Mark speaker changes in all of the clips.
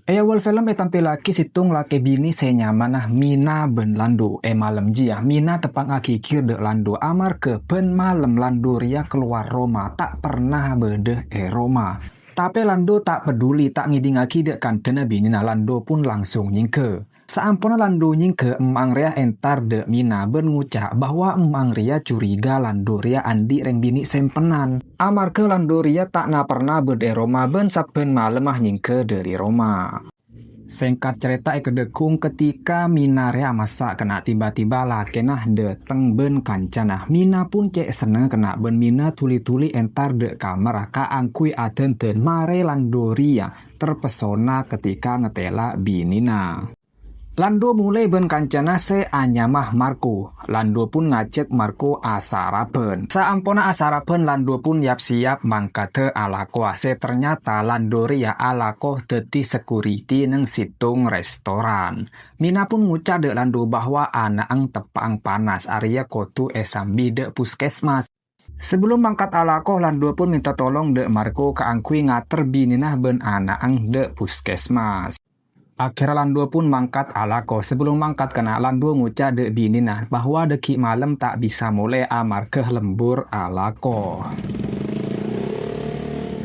Speaker 1: Awal film tampil laki situng laki bini senyaman Mina ben landu malam jia Mina tepang akikir de landu amar ke ben malam landu ria keluar Roma tak pernah bedeh Roma. Tapi landu tak peduli tak ngiding aki dek kanten bini na landu pun langsung nyingke. Saampuna landu nyingke emang ria entar de Mina ben ngucap bahwa emang ria curiga landu ria andi reng bini sempenan. Amar ke landu ria tak na pernah bedeh Roma ben saben malam nyingke dari Roma. Singkat cerita kedekung ketika Mina rea masak kena tiba-tiba lah kenah deteng ben kancana. Mina pun cek seneng kena ben Mina tuli-tuli entar de kamera ka angkui atenten mare landoria terpesona ketika ngetela binina. Lando mulai ben kancana se anyamah Marco. Lando pun ngajak Marco asarapen. Saampona asarapen Lando pun siap mangkate alako ase ternyata Lando ria alako teti security neng situng restoran. Mina pun ngucap de Lando bahwa anak tepang panas Arya kotu esambi de puskesmas. Sebelum mangkat alako Lando pun minta tolong de Marco ke angkui ngater bininah ben anak de puskesmas. Akhirnya Lando pun mangkat alako. Sebelum mangkat kena Lando ngucap de binina bahwa deki malam tak bisa mulai amar ke lembur alako.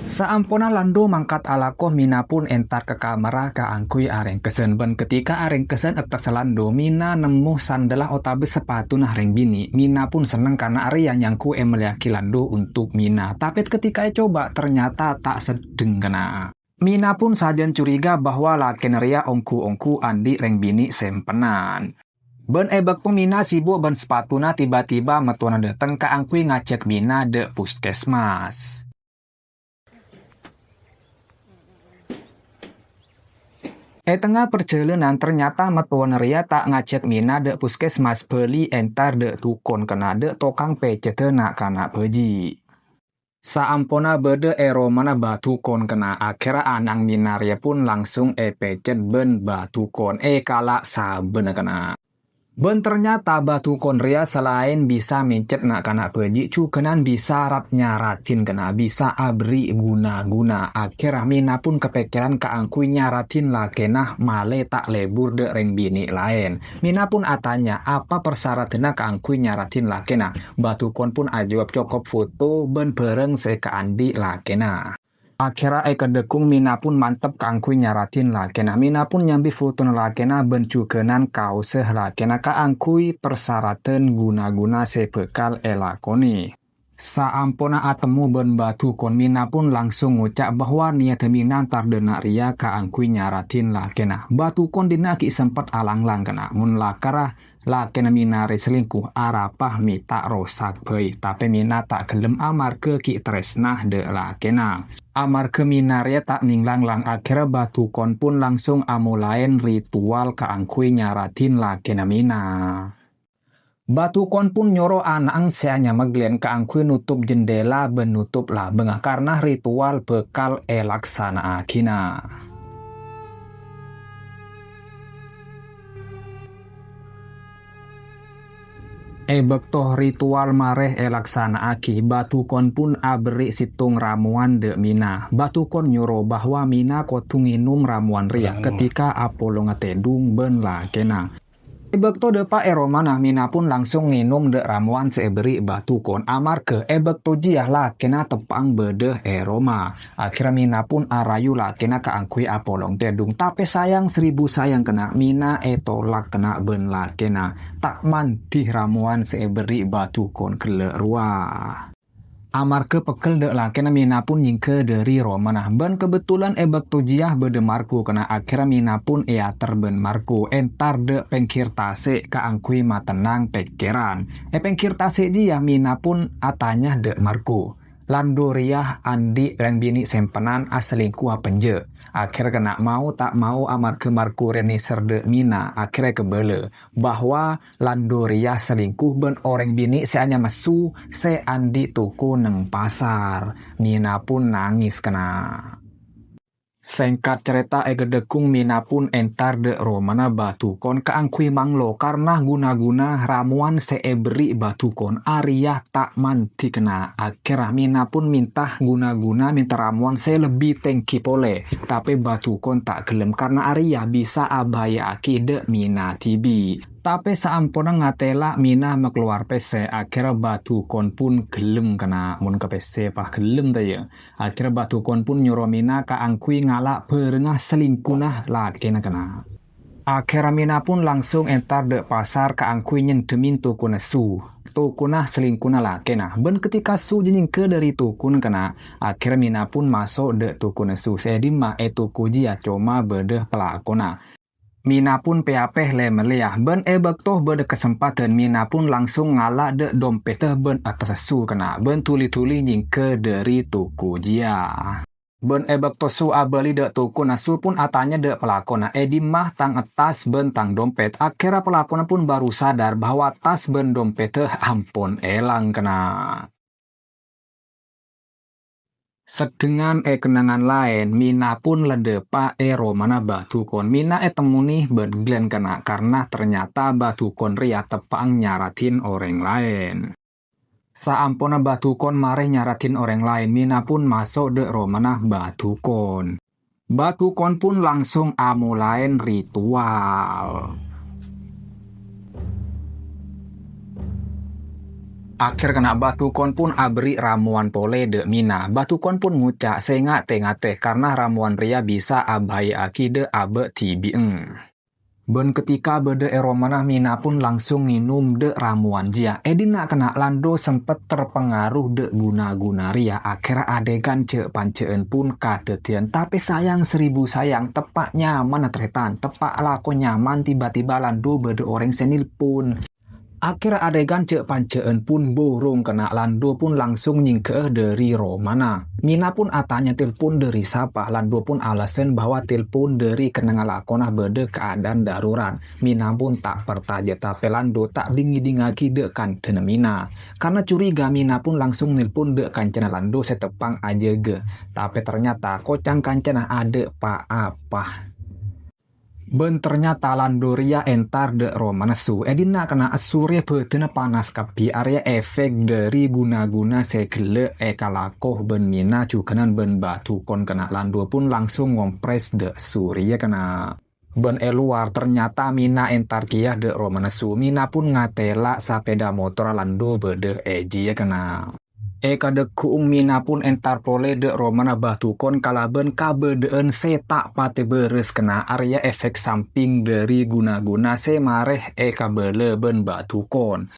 Speaker 1: Saampuna Lando mangkat alako Mina pun entar ke kamera ke angkui areng kesen ben ketika areng kesen atas Lando Mina nemu sandalah otabe sepatu nah areng bini. Mina pun seneng karena Arya nyangku meliaki Lando untuk Mina. Tapi ketika coba ternyata tak sedeng kena. Mina pun sajan curiga bahwa laken ria ongku-ongku andi reng bini sempenan. Ben ebek pun Mina sibuk ben sepatuna tiba-tiba metuana dateng ke angkui ngajak Mina de puskesmas. Tengah perjalanan ternyata metuana ria tak ngajak Mina de puskesmas beli entar de tukon kena de tokang pecete nak kana peji. Saampona bede mana batu kon kena akhirnya anang Minaria pun langsung pecet ben batu kon kalak saben kena. Ben ternyata batu kon ria selain bisa mencet nak kena peji cukenan bisa rap nyaratin kena bisa abri guna-guna. Akhirnya Mina pun kepikiran ke angkui nyaratin lah kenah male tak lebur de reng bini lain. Mina pun atanya apa persyaratan ke angkui nyaratin lah kenah. Batu kon pun ajawab cukup foto ben bareng seka andi lah kenah. Akhirnya kedekung Mina pun mantep kangkui nyaratin lakena. Mina pun nyambi foto lakena bencukenan kau seh lakena kaangkui persyaratan guna-guna sebekal elakoni. Saampona atemu ben batu kon Mina pun langsung ngucap bahwa niat Mina ntar denak ria kaangkui nyaratin lakena. Batu kon dinaki sempat alang-lang kena. Mun lakara lakena Mina selingkuh arapah mita rosak bayi. Tapi Mina tak gelem amar ke ki tresnah de lakena. Amar ke Mina ria tak ninglang-lang akhirnya batu kon pun langsung amulain ritual kaangkui nyaratin lakena Mina. Batu kon pun nyoro anang seanya meglen kaangkui nutup jendela benutup lah bengah karena ritual bekal laksana akina. Bektoh ritual mareh laksana aki batu kon pun abri situng ramuan de Mina. Batu kon nyoro bahwa Mina kotu nginum ramuan ria ketika Apollo ngetedung ben lakena. Bekto depa eromana Mina pun langsung nginum de ramuan seberi batu kon amar ke bekto jiah lakena tepang bedeh eroma. Akhirnya Mina pun arayu lakena kaangkui Apollo tedung. Tapi sayang seribu sayang kena Mina tolak kena ben lakena. Tak mantih ramuan seberi batu kon kele ruah. Amar ke pekel de lakena Mina pun nyingke dari Romana. Ben kebetulan bekto jiah bede Marco kena akhirnya Mina pun terben Marco entar de pengkir tase kaangkui matenang pikiran. Pengkir tase jiah Mina pun atanya de Marco. Landoriah andi reng bini sempenan aselingkuh penje. Akhirnya kena mau tak mau amar ke Marco reni serde Mina akhirnya kebele bahwa Landoriah selingkuh ben orang bini seanya mesu se andi tuku neng pasar. Mina pun nangis kena. Sengkat cerita gedekung mina pun entar de romana batukon keangkui manglo karena guna-guna ramuan beri batukon Arya tak manti kena. Akhirnya mina pun minta guna-guna minta ramuan lebih tengki pole. Tapi batukon tak gelem karena Arya bisa abaya akide mina tibi. Tapi saampuna ngatela mina keluar PC akhirnya batukon pun gelem kena mun ke PC pah gelem ya. Akhirnya batukon pun nyuruh mina kaangkui ngalak berengah selingkunah laki kena. Akhirnya mina pun langsung entar de pasar kaangkui nyendemin tukuna su. Tukuna selingkunah laki nah. Ben ketika su jenyingke dari tukun kena. Akhirnya mina pun masuk de tukuna su. Sedima tuku jia cuma bede pelakona. Mina pun peapeh le meliah ben bektoh berde kesempatan mina pun langsung ngalah de dompet ben atas su kena ben tuli-tuli nyingke dari tuku jia. Ben bektoh su abeli de tuku nasu pun atanya de pelakona mah tang atas ben tang dompet. Akhirnya pelakona pun baru sadar bahwa tas ben dompet ampun elang kena. Sedengan kenangan lain, mina pun ledepa romana batukon. Mina temuni berglen kena karena ternyata batukon ria tepang nyaratin orang lain. Saampuna batukon mare nyaratin orang lain, mina pun masuk de romana batukon. Batukon pun langsung amulain ritual. Akhir kena batukon pun abri ramuan pole de mina. Batukon pun ngucak sengate-ngate karena ramuan ria bisa abai aki de abe tibieng. Ben ketika bede romana mina pun langsung minum de ramuan jia. Dina kena lando sempet terpengaruh de guna-guna ria. Akhirnya adegan cek panceen pun katetian. Tapi sayang 1000 sayang tepak nyaman tretan. Tepak lako nyaman tiba-tiba lando bede orang senil pun. Akhir adegan cek panceen pun burung kena lando pun langsung nyingke dari romana. Mina pun atanya telepon dari siapa. Lando pun alasan bahwa telepon dari kenangan lakonah bede keadaan darurat. Mina pun tak pertaja tapi lando tak dingi-dingaki de kantena mina. Karena curiga mina pun langsung nelpon de kancana lando setepang aja ge. Tapi ternyata kocang kancana ade pa apa. Ben ternyata landoria entar de romana su. Dina kena surya betena panas kapi area efek dari guna-guna segele kalakoh ben mina cukenan ben batukon kena lando pun langsung ngompres de surya kena. Ben luar ternyata mina entar kia de romana su. Mina pun ngatela sepeda motor lando bede eji kena. Kadekuung mina pun entar pole de romana batukon kalaben kabedeen tak pate beres kena area efek samping dari guna-guna mareh kabele ben batukon.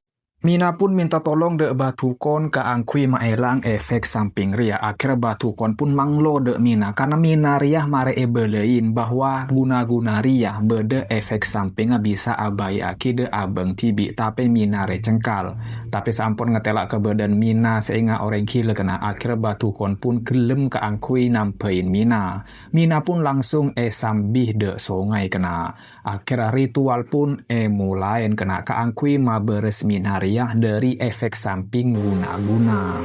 Speaker 1: Mina pun minta tolong de batukon ke angkui maelang efek samping ria. Akhirnya batukon pun manglo de mina karena mina ria mare belein bahwa guna-guna ria bede efek sampingnya bisa abai aki de abeng tibi tapi mina re cengkal. Tapi sampun ngetelak ke badan mina sehingga orang gila kena. Akhirnya batukon pun gelem ke angkui nampein mina. Mina pun langsung sambih de songai kena. Akhirnya ritual pun mulain kena ke angkui ma beres mina ria dari efek samping guna-guna.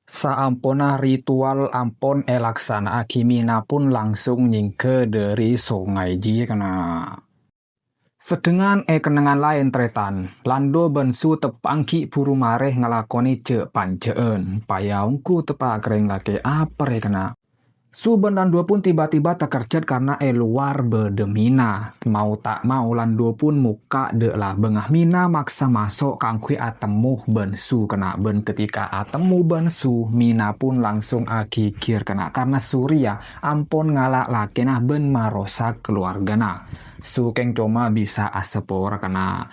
Speaker 1: Saampona ritual ampon laksana akimina pun langsung nyingke dari sungai ji kena. Sedengan kenangan lain tretan, lando bensu tepangki puru mareh ngelakoni cek panceen. Payaungku tepak kering laki apa kena. Su ben lando pun tiba-tiba terkerjat karena luar bedemina. Mau tak mau lando pun muka de lah bengah mina maksa masuk kangkui atemu bensu kena. Ben ketika atemu bensu, mina pun langsung akikir kena. Karena surya ampun ngalak laki nah ben marosak keluarga nah. Sukeng cuma bisa asepor kena.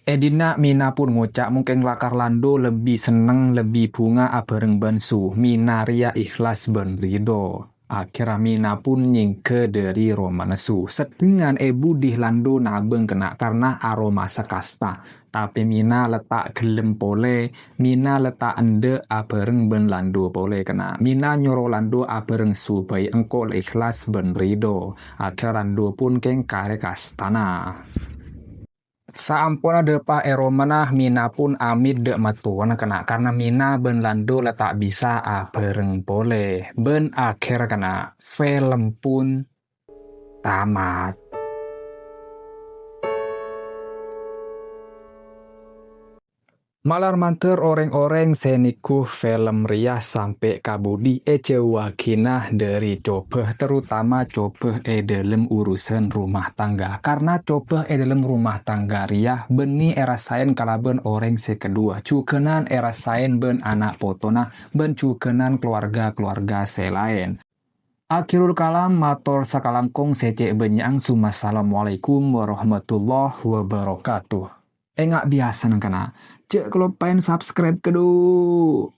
Speaker 1: Dina mina pun ngucap mungkin lakar lando lebih seneng lebih bunga abareng bensu. Mina ria ikhlas ben rido. Akhirnya mina pun nyingke dari romana su. Sedengan budih lando nabeng kena karena aroma sekasta. Tapi mina letak gelem pole. Mina letak ende abareng ben lando pole kena. Mina nyuruh lando abareng su bayi engkol ikhlas ben rido. Akhirnya lando pun keng kare kastana. Saampuna depa ero menah Mina pun amit dek matuan kena karena Mina ben lando letak bisa bereng boleh. Ben akhir kena film pun tamat. Malar manter orang-orang seniku film Ria sampai kabudi ecewakinah dari coba terutama coba dalam urusan rumah tangga karena coba dalam rumah tangga Ria beni erasain kalaben orang sekedua cukenan erasain ben anak potona ben cukenan keluarga-keluarga selain. Akhirul kalam mator sakalangkong secek benyang Assalamualaikum warahmatullahi wabarakatuh. Enggak biasa nang kena. Cek kalau pengen subscribe kedua.